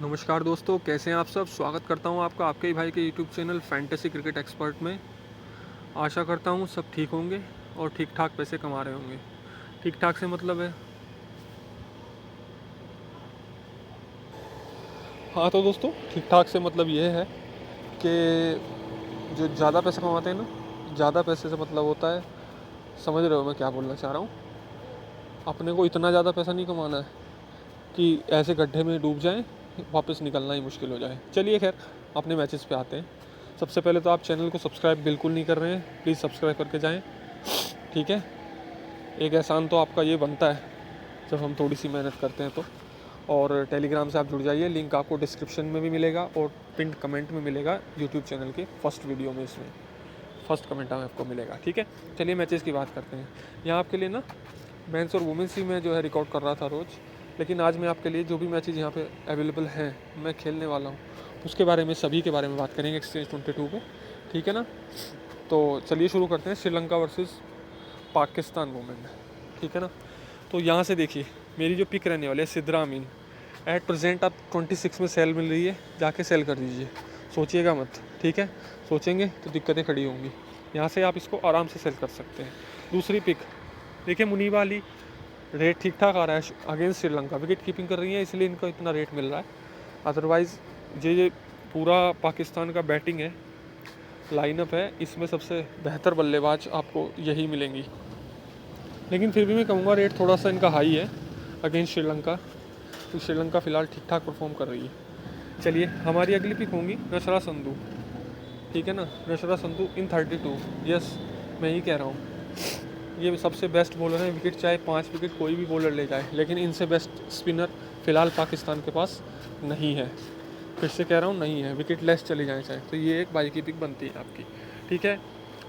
नमस्कार दोस्तों, कैसे हैं आप सब। स्वागत करता हूं आपका आपके ही भाई के YouTube channel fantasy cricket expert में। आशा करता हूं सब ठीक होंगे और ठीक ठाक पैसे कमा रहे होंगे। ठीक ठाक से मतलब है। हाँ तो दोस्तों, ठीक ठाक से मतलब ये है कि जो ज़्यादा पैसे कमाते हैं ना, ज़्यादा पैसे से मतलब होता है, समझ रहे हो मैं क्या बोलना चाह रहा हूँ। अपने को इतना ज़्यादा पैसा नहीं कमाना है कि ऐसे गड्ढे में डूब जाएं, वापस निकलना ही मुश्किल हो जाए। चलिए खैर, अपने मैचेस पे आते हैं। सबसे पहले तो आप चैनल को सब्सक्राइब बिल्कुल नहीं कर रहे हैं, प्लीज़ सब्सक्राइब करके जाएं, ठीक है। एक एहसान तो आपका ये बनता है जब हम थोड़ी सी मेहनत करते हैं तो। और टेलीग्राम से आप जुड़ जाइए, लिंक आपको डिस्क्रिप्शन में भी मिलेगा और पिन कमेंट में मिलेगा यूट्यूब चैनल के फर्स्ट वीडियो में। इसमें फर्स्ट कमेंट में आपको मिलेगा, ठीक है। चलिए मैचेस की बात करते हैं। यहाँ आपके लिए ना मेंस और वुमेंस ही मैं जो है रिकॉर्ड कर रहा था रोज़, लेकिन आज मैं आपके लिए जो भी मैचेस यहाँ पे अवेलेबल हैं मैं खेलने वाला हूँ उसके बारे में, सभी के बारे में बात करेंगे एक्सचेंज 22 पे, ठीक है ना। तो चलिए शुरू करते हैं। श्रीलंका वर्सेस पाकिस्तान वुमेन, ठीक है ना। तो यहाँ से देखिए, मेरी जो पिक रहने वाली है सिद्रा अमीन। एट प्रेजेंट आप 26 में सेल मिल रही है, जाके सेल कर दीजिए, सोचिएगा मत, ठीक है। सोचेंगे तो दिक्कतें खड़ी होंगी। यहाँ से आप इसको आराम से सेल कर सकते हैं। दूसरी पिक देखिए, मुनीबा अली। रेट ठीक ठाक आ रहा है अगेंस्ट श्रीलंका, विकेट कीपिंग कर रही है इसलिए इनको इतना रेट मिल रहा है। अदरवाइज़ ये पूरा पाकिस्तान का बैटिंग है, लाइनअप है, इसमें सबसे बेहतर बल्लेबाज आपको यही मिलेंगी। लेकिन फिर भी मैं कहूँगा रेट थोड़ा सा इनका हाई है अगेंस्ट श्रीलंका, तो श्रीलंका फ़िलहाल ठीक ठाक परफॉर्म कर रही है। चलिए, हमारी अगली पिक होंगी नशरा संधू, ठीक है ना। नशरा संधू इन 32, यस मैं ही कह रहा हूँ। ये सबसे बेस्ट बॉलर है, विकेट चाहे 5 विकेट कोई भी बॉलर ले जाए, लेकिन इनसे बेस्ट स्पिनर फ़िलहाल पाकिस्तान के पास नहीं है। फिर से कह रहा हूँ, नहीं है। विकेट लेस चली जाए चाहे, तो ये एक बाई की पिक बनती है आपकी, ठीक है।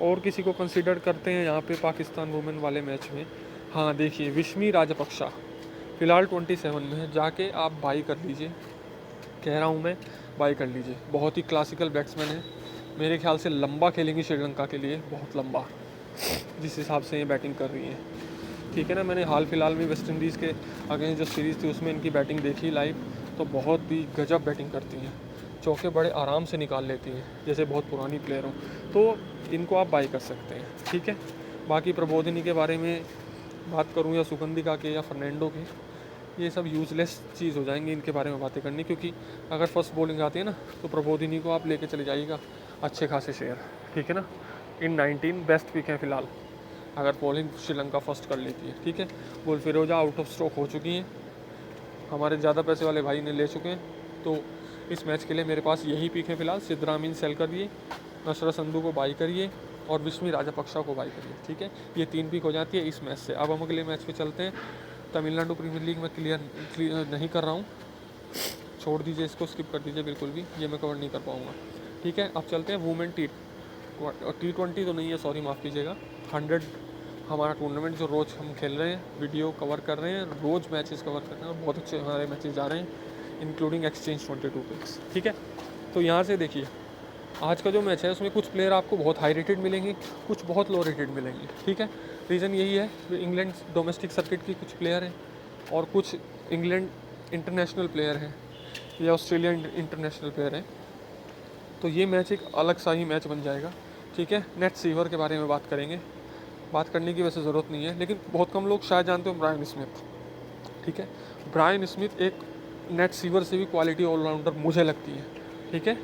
और किसी को कंसिडर करते हैं यहाँ पे पाकिस्तान वुमेन वाले मैच में। हाँ देखिए, विस्मी राजपक्षा फ़िलहाल 27 में है, जाके आप बाई कर लीजिए, कह रहा हूँ मैं, बाई कर लीजिए। बहुत ही क्लासिकल बैट्समैन है, मेरे ख्याल से लंबा खेलेंगी श्रीलंका के लिए, बहुत लंबा, जिस हिसाब से ये बैटिंग कर रही है, ठीक है ना। मैंने हाल फिलहाल में वेस्ट इंडीज़ के अगेंस्ट जो सीरीज़ थी उसमें इनकी बैटिंग देखी लाइव, तो बहुत ही गजब बैटिंग करती हैं, चौके बड़े आराम से निकाल लेती हैं, जैसे बहुत पुरानी प्लेयर हो। तो इनको आप बाई कर सकते हैं, ठीक है। बाकी प्रबोधिनी के बारे में बात करूँ या सुगंधिका के या फर्नैंडो के, ये सब यूज़लेस चीज़ हो जाएंगी इनके बारे में बातें करनी, क्योंकि अगर फर्स्ट बॉलिंग आती है ना तो प्रबोधिनी को आप लेके चले जाइएगा अच्छे खासे शेयर, ठीक है ना। इन 19 बेस्ट पिक हैं फ़िलहाल, अगर बॉलिंग श्रीलंका फर्स्ट कर लेती है, ठीक है। बोल फिरोजा आउट ऑफ स्ट्रोक हो चुकी हैं, हमारे ज़्यादा पैसे वाले भाई ने ले चुके हैं, तो इस मैच के लिए मेरे पास यही पिक है फ़िलहाल। सिद्धरामीन सेल करिए, नशरा संधू को बाई करिए और विस्मी राजापक्षा को बाई करिए, ठीक है। ये 3 पिक हो जाती है इस मैच से। अब हम अगले मैच पे चलते हैं। तमिलनाडु प्रीमियर लीग में क्लियर नहीं कर रहा हूँ, छोड़ दीजिए इसको, स्किप कर दीजिए बिल्कुल भी, ये मैं कवर नहीं कर पाऊँगा, ठीक है। अब चलते हैं वुमेन T20 तो नहीं है, सॉरी माफ़ कीजिएगा, 100 हमारा टूर्नामेंट जो रोज़ हम खेल रहे हैं, वीडियो कवर कर रहे हैं, रोज़ मैचेस कवर कर रहे हैं और बहुत अच्छे हमारे मैचेस जा रहे हैं, इंक्लूडिंग एक्सचेंज 22 पिक्स, ठीक है। तो यहाँ से देखिए, आज का जो मैच है उसमें कुछ प्लेयर आपको बहुत हाई रेटेड मिलेंगे, कुछ बहुत लो रेटेड मिलेंगे, ठीक है। रीज़न यही है कि इंग्लैंड डोमेस्टिक सर्किट की कुछ प्लेयर हैं और कुछ इंग्लैंड इंटरनेशनल प्लेयर हैं या ऑस्ट्रेलियन इंटरनेशनल प्लेयर हैं, तो ये मैच एक अलग सा ही मैच बन जाएगा, ठीक है। नेट सीवर के बारे में बात करेंगे, बात करने की वैसे ज़रूरत नहीं है, लेकिन बहुत कम लोग शायद जानते हो ब्रायन स्मिथ, ठीक है। ब्रायन स्मिथ एक नेट सीवर से भी क्वालिटी ऑलराउंडर मुझे लगती है, ठीक है।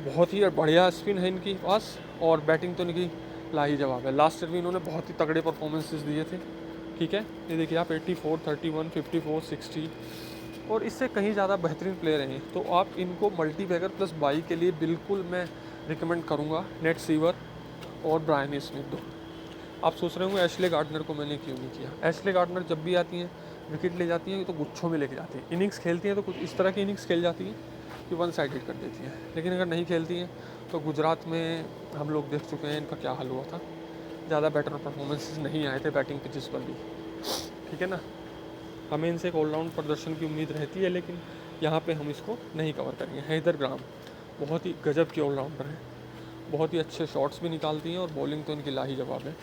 बहुत ही बढ़िया स्पिन है इनकी पास और बैटिंग तो इनकी लाजवाब है। लास्ट ईयर भी इन्होंने बहुत ही तगड़े परफॉर्मेंसेस दिए थे, ठीक है। ये देखिए आप 84, 31, 54, 60 और इससे कहीं ज़्यादा बेहतरीन प्लेयर हैं, तो आप इनको मल्टीबैगर प्लस बाई के लिए बिल्कुल मैं रिकमेंड करूँगा, नेट सीवर और ब्रायन स्मिथ दो। आप सोच रहे होंगे एशले गार्डनर को मैंने क्यों नहीं किया। एशले गार्डनर जब भी आती हैं विकेट ले जाती हैं तो गुच्छों में लेके जाती हैं, इनिंग्स खेलती हैं तो कुछ इस तरह की इनिंग्स खेल जाती हैं कि वन साइडेड कर देती हैं, लेकिन अगर नहीं खेलती हैं तो गुजरात में हम लोग देख चुके हैं इनका क्या हाल हुआ था, ज़्यादा बेटर परफॉर्मेंसेस नहीं आए थे बैटिंग पिचेस पर भी, ठीक है ना। हमें इनसे एक ऑलराउंड प्रदर्शन की उम्मीद रहती है, लेकिन यहाँ पे हम इसको नहीं कवर करेंगे। हैदर ग्राम बहुत ही गजब की ऑलराउंडर है, बहुत ही अच्छे शॉट्स भी निकालती हैं और बॉलिंग तो इनकी लाजवाब है,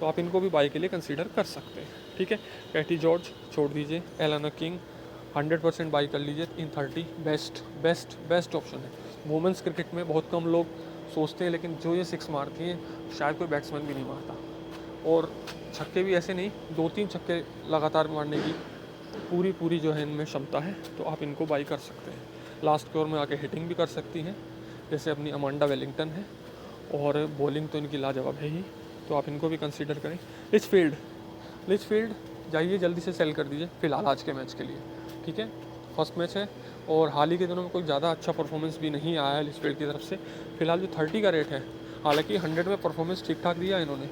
तो आप इनको भी बाई के लिए कंसीडर कर सकते हैं, ठीक है। कैटी जॉर्ज छोड़ दीजिए, एलाना किंग 100% बाई कर लीजिए इन 30, बेस्ट बेस्ट बेस्ट ऑप्शन है। वुमेंस क्रिकेट में बहुत कम लोग सोचते हैं, लेकिन जो ये 6 मारती हैं शायद कोई बैट्समैन भी नहीं मारता। और छक्के भी ऐसे नहीं, 2-3 छक्के लगातार मारने की पूरी जो है इनमें क्षमता है, तो आप इनको बाई कर सकते हैं। लास्ट के ओवर में आके हिटिंग भी कर सकती हैं, जैसे अपनी अमांडा वेलिंगटन है, और बॉलिंग तो इनकी लाजवाब है ही, तो आप इनको भी कंसीडर करें। लिचफील्ड जाइए जल्दी से सेल कर दीजिए फ़िलहाल आज के मैच के लिए, ठीक है। फर्स्ट मैच है और हाल ही के दिनों में कोई ज़्यादा अच्छा परफॉर्मेंस भी नहीं आया है लिचफील्ड की तरफ से। फ़िलहाल जो 30 का रेट है, हालांकि 100 में परफॉर्मेंस ठीक ठाक दिया है इन्होंने,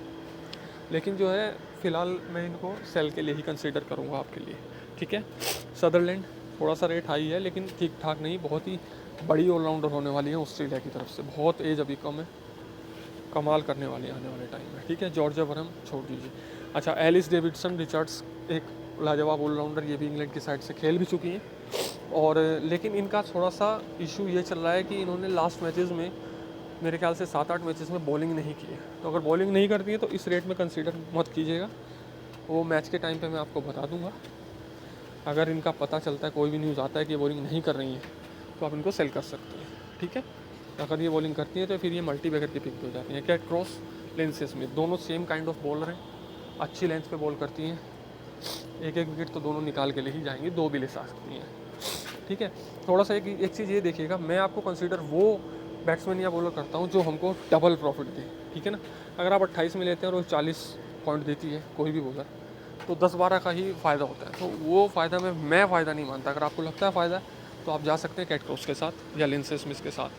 लेकिन जो है फ़िलहाल मैं इनको सेल के लिए ही कंसीडर करूँगा आपके लिए, ठीक है। सदरलैंड थोड़ा सा रेट हाई है, लेकिन ठीक ठाक नहीं, बहुत ही बड़ी ऑलराउंडर होने वाली है ऑस्ट्रेलिया की तरफ से, बहुत एज अभी कम है, कमाल करने वाली है आने वाले टाइम में, ठीक है। जॉर्जिया वरहम छोड़ दीजिए। अच्छा, एलिस डेविडसन रिचर्ड्स एक लाजवाब ऑलराउंडर, ये भी इंग्लैंड की साइड से खेल भी चुकी हैं, और लेकिन इनका थोड़ा सा इशू ये चल रहा है कि इन्होंने लास्ट मैचेस में मेरे ख्याल से 7-8 मैचेस में बॉलिंग नहीं की है, तो अगर बॉलिंग नहीं करती है तो इस रेट में कंसीडर मत कीजिएगा, वो मैच के टाइम पे मैं आपको बता दूंगा। अगर इनका पता चलता है, कोई भी न्यूज़ आता है कि ये बॉलिंग नहीं कर रही है, तो आप इनको सेल कर सकते हैं, ठीक है। अगर ये बॉलिंग करती है तो फिर ये मल्टी बैगर की पिक हो जाती हैं। कैट क्रॉस, लिंडसे स्मिथ, दोनों सेम काइंड ऑफ बॉलर हैं, अच्छी लेंथ पे बॉल करती हैं, एक विकेट तो दोनों निकाल के ले ही जाएंगी, 2 भी ले सकती हैं, ठीक है। थोड़ा सा एक चीज़ ये देखिएगा, मैं आपको कंसीडर वो बैट्समैन या बॉलर करता हूँ जो हमको डबल प्रॉफिट दे, ठीक है ना। अगर आप 28 में लेते हैं और वो 40 पॉइंट देती है कोई भी बॉलर, तो 10-12 का ही फ़ायदा होता है, तो वो फ़ायदा मैं फ़ायदा नहीं मानता। अगर आपको लगता है फ़ायदा, तो आप जा सकते हैं कैट क्रॉस के साथ या लिंडसे स्मिथ के साथ,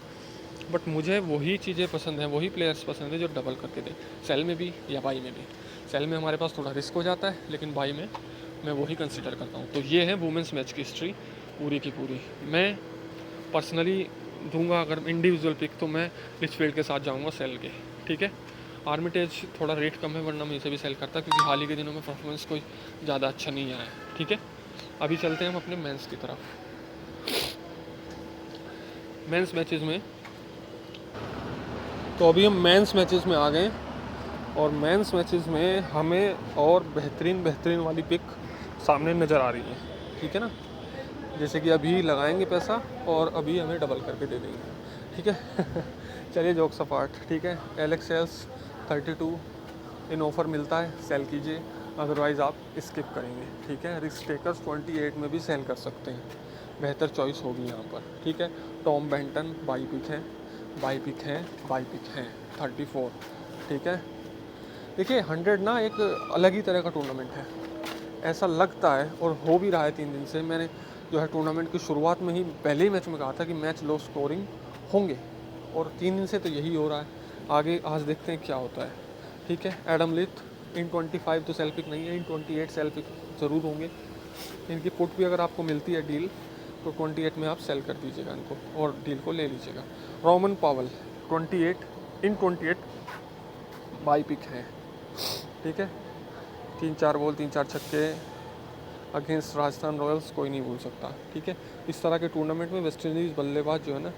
बट मुझे वही चीज़ें पसंद हैं, वही प्लेयर्स पसंद हैं जो डबल करके दें, सेल में भी या बाई में भी। सेल में हमारे पास थोड़ा रिस्क हो जाता है, लेकिन बाई में मैं वही कंसिडर करता हूँ। तो ये है वुमेंस मैच की हिस्ट्री पूरी की पूरी। मैं पर्सनली दूंगा अगर इंडिविजुअल पिक, तो मैं लिचफील्ड के साथ जाऊँगा सेल के, ठीक है। आर्मिटेज थोड़ा रेट कम है, वरना मैं इसे भी सेल करता, क्योंकि हाल ही के दिनों में परफॉर्मेंस कोई ज़्यादा अच्छा नहीं आया है, ठीक है। अभी चलते हैं हम अपने मेंस की तरफ। मेंस मैचेस में, तो अभी हम मेंस मैचेस में आ गए, और मेंस मैचेस में हमें और बेहतरीन वाली पिक सामने नज़र आ रही है, ठीक है ना। जैसे कि अभी लगाएंगे पैसा और अभी हमें डबल करके दे देंगे, ठीक है। चलिए जोक्स अपार्ट, ठीक है। एलेक्स सेल्स 32 इन ऑफ़र मिलता है, सेल कीजिए, अदरवाइज़ आप स्किप करेंगे, ठीक है। रिस्क टेकर्स 28 में भी सेल कर सकते हैं, बेहतर चॉइस होगी यहाँ पर, ठीक है। टॉम बेंटन बाई पिक है 34, ठीक है। देखिए 100 ना एक अलग ही तरह का टूर्नामेंट है, ऐसा लगता है, और हो भी रहा है 3 दिन से। मैंने जो है टूर्नामेंट की शुरुआत में ही पहले ही मैच में कहा था कि मैच लो स्कोरिंग होंगे, और 3 दिन से तो यही हो रहा है। आगे आज देखते हैं क्या होता है, ठीक है। एडम लिथ इन 25 तो सेल पिक नहीं है, इन 28 सेल पिक ज़रूर होंगे। इनकी पुट भी अगर आपको मिलती है डील, तो 28 में आप सेल कर दीजिएगा इनको और डील को ले लीजिएगा। रोमन पावल 28 बाई पिक है, ठीक है। 3-4 बॉल 3-4 छक्के अगेंस्ट राजस्थान रॉयल्स कोई नहीं भूल सकता, ठीक है। इस तरह के टूर्नामेंट में वेस्ट इंडीज़ बल्लेबाज जो है ना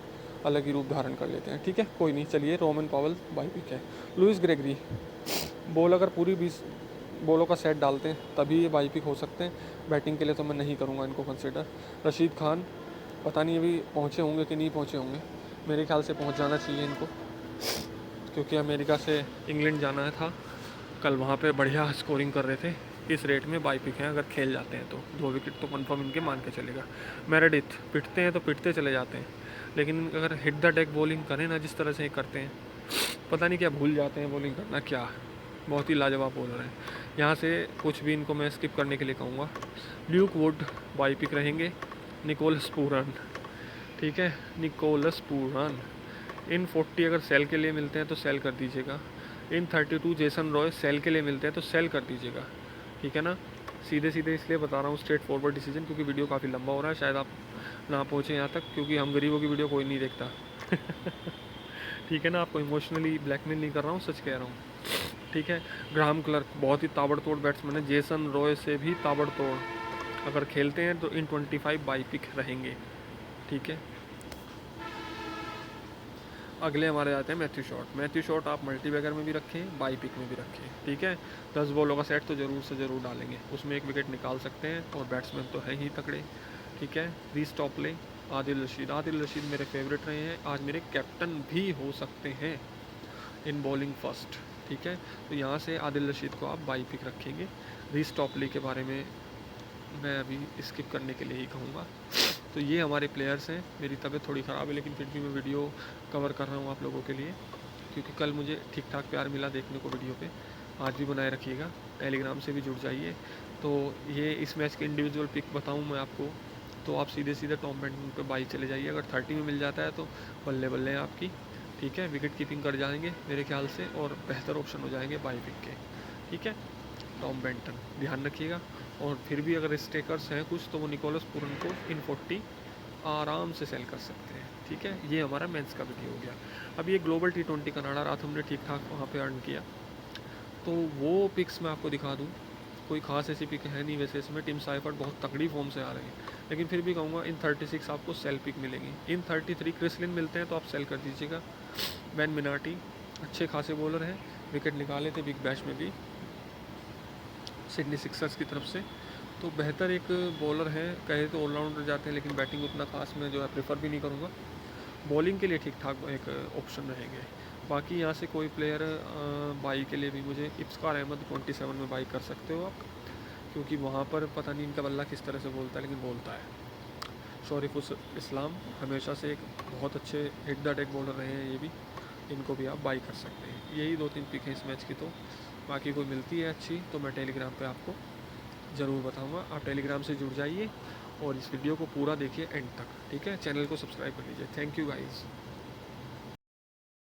अलग ही रूप धारण कर लेते हैं, ठीक है। कोई नहीं, चलिए रोमन पावल बाई पिक है। लुइस ग्रेगरी बॉल अगर पूरी 20 बॉलों का सेट डालते हैं तभी ये बाई पिक हो सकते हैं, बैटिंग के लिए तो मैं नहीं करूँगा इनको कंसिडर। रशीद खान पता नहीं अभी पहुँचे होंगे कि नहीं पहुँचे होंगे, मेरे ख्याल से पहुँच जाना चाहिए इनको, क्योंकि अमेरिका से इंग्लैंड जाना था कल, वहाँ पे बढ़िया स्कोरिंग कर रहे थे। इस रेट में बाई पिक हैं, अगर खेल जाते हैं तो 2 विकेट तो कंफर्म इनके मान के चलेगा। मेरेडिथ पिटते हैं तो पिटते चले जाते हैं, लेकिन अगर हिट द डेक बॉलिंग करें ना जिस तरह से करते हैं, पता नहीं क्या भूल जाते हैं बॉलिंग करना, क्या बहुत ही लाजवाब बॉलर हैं। यहाँ से कुछ भी इनको मैं स्किप करने के लिए कहूँगा। ल्यूक वुड बाई पिक रहेंगे। निकोलस पूरन, ठीक है, निकोलस पूरन इन 40 अगर सेल के लिए मिलते हैं तो सेल कर दीजिएगा। इन 32 जेसन रॉय सेल के लिए मिलते हैं तो सेल कर दीजिएगा, ठीक है ना। सीधे इसलिए बता रहा हूँ, स्ट्रेट फॉरवर्ड डिसीजन, क्योंकि वीडियो काफ़ी लंबा हो रहा है, शायद आप ना पहुँचे यहाँ तक, क्योंकि हम गरीबों की वीडियो कोई नहीं देखता। ठीक है ना, आपको इमोशनली ब्लैकमेल नहीं कर रहा हूँ, सच कह रहा हूँ, ठीक है। ग्राहम क्लर्क बहुत ही ताबड़तोड़ बैट्समैन है, जेसन रॉय से भी ताबड़तोड़, अगर खेलते हैं तो इन 25 बाई पिक रहेंगे, ठीक है। अगले हमारे आते हैं मैथ्यू शॉट आप मल्टीबैगर में भी रखें, बाई पिक में भी रखें, ठीक है। 10 बॉलों का सेट तो ज़रूर से ज़रूर डालेंगे, उसमें 1 विकेट निकाल सकते हैं, और बैट्समैन तो है ही तगड़े, ठीक है। रीस टॉपले, आदिल रशीद। आदिल रशीद मेरे फेवरेट रहे हैं, आज मेरे कैप्टन भी हो सकते हैं इन बॉलिंग फर्स्ट, ठीक है। तो यहाँ से आदिल रशीद को आप बाई पिक रखेंगे। रीस टॉपले के बारे में मैं अभी स्किप करने के लिए ही कहूँगा। तो ये हमारे प्लेयर्स हैं। मेरी तबीयत थोड़ी ख़राब है लेकिन फिर भी मैं वीडियो कवर कर रहा हूँ आप लोगों के लिए, क्योंकि कल मुझे ठीक ठाक प्यार मिला देखने को वीडियो पे। आज भी बनाए रखिएगा, टेलीग्राम से भी जुड़ जाइए। तो ये इस मैच के इंडिविजुअल पिक बताऊँ मैं आपको, तो आप सीधे सीधे टॉम बेंटन पे बाई चले जाइए। अगर 30 में मिल जाता है तो बल्ले बल्ले हैं आपकी, ठीक है। विकेट कीपिंग कर जाएंगे मेरे ख्याल से और बेहतर ऑप्शन हो जाएंगे बाई पिक के, ठीक है। टॉम बेंटन ध्यान रखिएगा। और फिर भी अगर स्टेकर्स हैं कुछ तो वो निकोलस पूरन को इन 40 आराम से सेल कर सकते हैं, ठीक है। ये हमारा मेंस का वीडियो हो गया। अब ये ग्लोबल T20 कनाडा रात हमने ठीक ठाक वहाँ पे अर्न किया, तो वो पिक्स मैं आपको दिखा दूँ। कोई खास ऐसी पिक है नहीं वैसे इसमें। टिम साइफर्ट बहुत तगड़ी फॉर्म से आ रहे हैं, लेकिन फिर भी कहूँगा इन 36 आपको सेल पिक मिलेंगी। इन 33 क्रिसलिन मिलते हैं तो आप सेल कर दीजिएगा। बैन मिनाटी अच्छे खासे बॉलर हैं, विकेट निकाले थे बिग बैश में भी सिडनी सिक्सर्स की तरफ से। तो बेहतर एक बॉलर है, कहे तो ऑलराउंडर जाते हैं लेकिन बैटिंग उतना खास मैं जो है प्रेफर भी नहीं करूँगा। बॉलिंग के लिए ठीक ठाक एक ऑप्शन रहेंगे। बाकी यहाँ से कोई प्लेयर बाई के लिए भी मुझे इफ्तिखार अहमद 27 में बाई कर सकते हो आप, क्योंकि वहाँ पर पता नहीं इनका बल्ला किस तरह से बोलता है लेकिन बोलता है। शरीफ इस्लाम हमेशा से एक बहुत अच्छे हिट द डेक बॉलर रहे हैं ये भी, इनको भी आप बाई कर सकते हैं। यही 2-3 पिक हैं इस मैच की। तो बाकी कोई मिलती है अच्छी तो मैं टेलीग्राम पे आपको ज़रूर बताऊंगा। आप टेलीग्राम से जुड़ जाइए और इस वीडियो को पूरा देखिए एंड तक, ठीक है। चैनल को सब्सक्राइब कर लीजिए। Thank you guys.